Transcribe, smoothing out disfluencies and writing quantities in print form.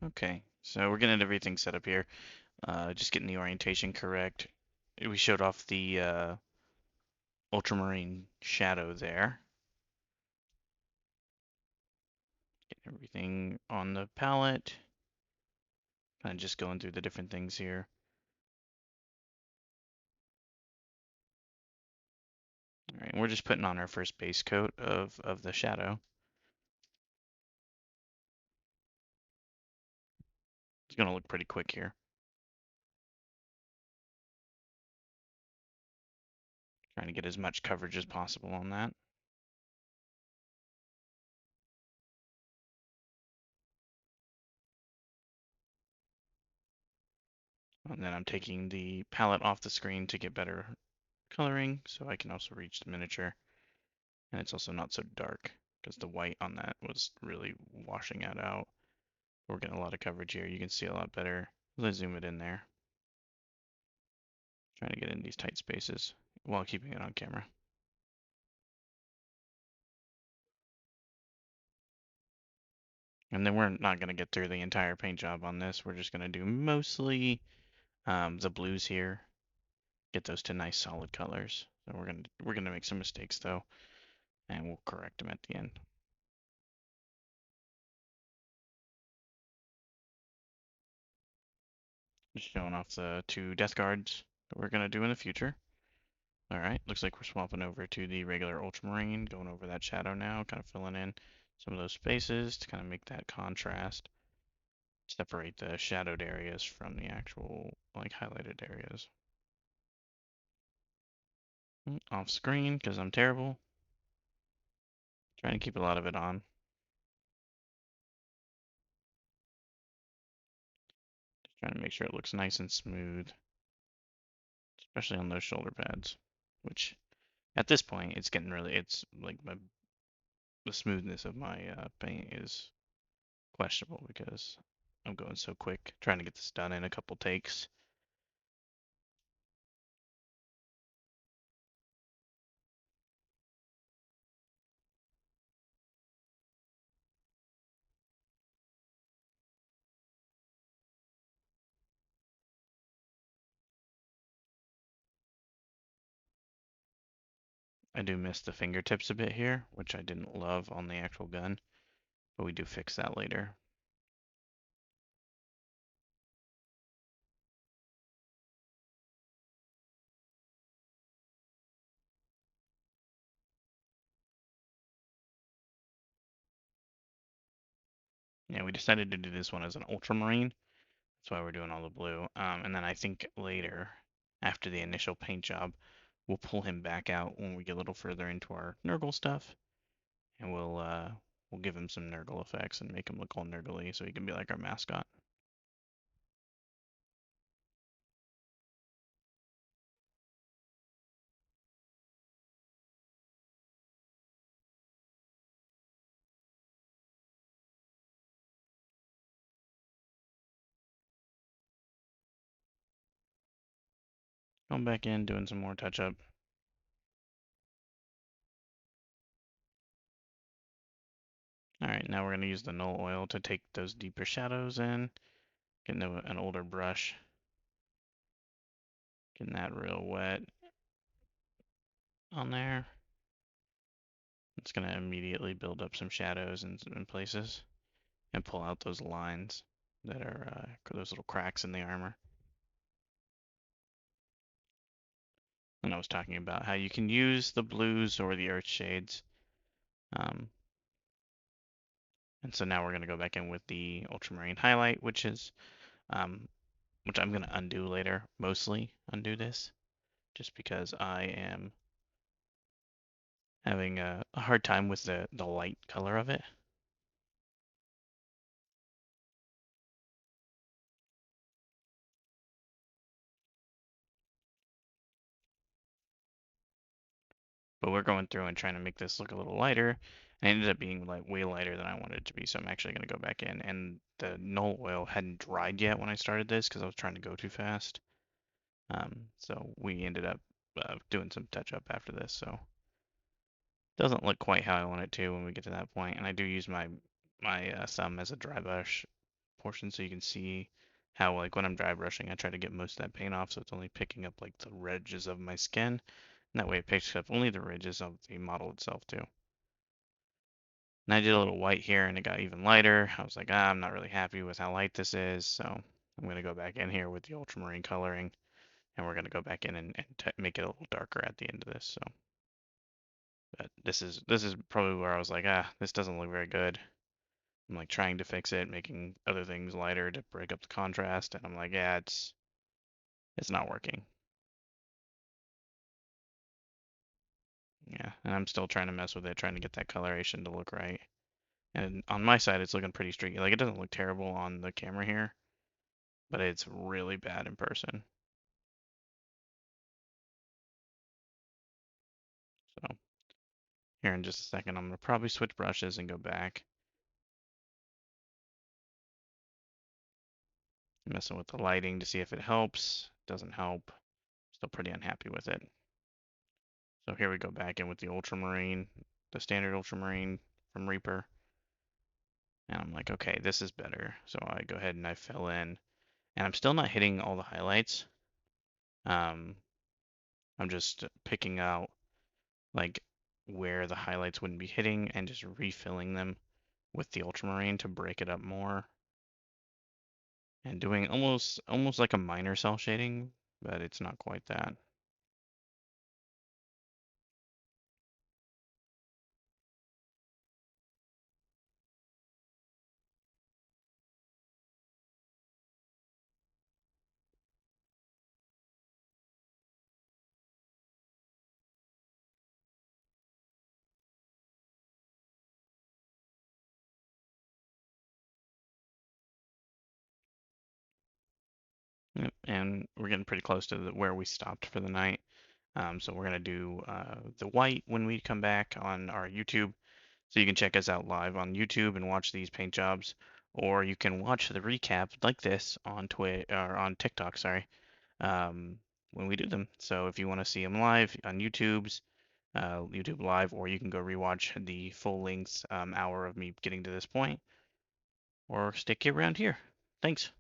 Okay, so we're getting everything set up here. Just getting the orientation correct. We showed off the ultramarine shadow there. Getting everything on the palette. Kind of just going through the different things here. All right, we're just putting on our first base coat of the shadow. It's gonna look pretty quick here. Trying to get as much coverage as possible on that. And then I'm taking the palette off the screen to get better coloring so I can also reach the miniature. And it's also not so dark because the white on that was really washing it out. We're getting a lot of coverage here. You can see a lot better. Let's zoom it in there. Trying to get in these tight spaces while keeping it on camera. And then we're not going to get through the entire paint job on this. We're just going to do mostly the blues here. Get those to nice solid colors. So we're gonna make some mistakes though, and we'll correct them at the end. Just showing off the two death guards that we're gonna do in the future. All right, looks like we're swapping over to the regular ultramarine, going over that shadow now, kind of filling in some of those spaces to kind of make that contrast, separate the shadowed areas from the actual like highlighted areas. Off screen because I'm terrible. Trying to keep a lot of it on. Just trying to make sure it looks nice and smooth, especially on those shoulder pads, which at this point it's getting really, it's like the smoothness of my paint is questionable because I'm going so quick, trying to get this done in a couple takes. I do miss the fingertips a bit here, which I didn't love on the actual gun, but we do fix that later. Yeah, we decided to do this one as an ultramarine. That's why we're doing all the blue. And then I think later, after the initial paint job, we'll pull him back out when we get a little further into our Nurgle stuff, and we'll give him some Nurgle effects and make him look all Nurgly so he can be like our mascot. Going back in, doing some more touch up. All right, now we're going to use the null oil to take those deeper shadows in, getting an older brush, getting that real wet on there. It's going to immediately build up some shadows in places and pull out those lines that are those little cracks in the armor. And I was talking about how you can use the blues or the earth shades. Um, and so now we're going to go back in with the ultramarine highlight, which I'm going to undo later, mostly undo this, just because I am having a hard time with the light color of it. But we're going through and trying to make this look a little lighter, and it ended up being like way lighter than I wanted it to be. So I'm actually going to go back in, and the null oil hadn't dried yet when I started this because I was trying to go too fast. So we ended up doing some touch up after this. So it doesn't look quite how I want it to when we get to that point. And I do use my thumb as a dry brush portion so you can see how like when I'm dry brushing, I try to get most of that paint off so it's only picking up like the ridges of my skin. And that way it picks up only the ridges of the model itself too. And I did a little white here and it got even lighter. I was like, I'm not really happy with how light this is, so I'm going to go back in here with the ultramarine coloring and we're going to go back in and make it a little darker at the end of this. So, but this is probably where I was like, this doesn't look very good. I'm like trying to fix it, making other things lighter to break up the contrast, and I'm like, yeah, it's not working. Yeah, and I'm still trying to mess with it, trying to get that coloration to look right. And on my side, it's looking pretty streaky. Like it doesn't look terrible on the camera here, but it's really bad in person. So here in just a second, I'm gonna probably switch brushes and go back. Messing with the lighting to see if it helps. Doesn't help. Still pretty unhappy with it. So here we go back in with the ultramarine, the standard ultramarine from Reaper. And I'm like, okay, this is better. So I go ahead and I fill in. And I'm still not hitting all the highlights. Um, I'm just picking out like where the highlights wouldn't be hitting and just refilling them with the ultramarine to break it up more. And doing almost like a minor cell shading, but it's not quite that. Yep, and we're getting pretty close to where we stopped for the night. So we're gonna do the white when we come back on our YouTube. So you can check us out live on YouTube and watch these paint jobs, or you can watch the recap like this on or on TikTok, sorry, when we do them. So if you want to see them live on YouTube Live, or you can go rewatch the full length hour of me getting to this point, or stick around here. Thanks.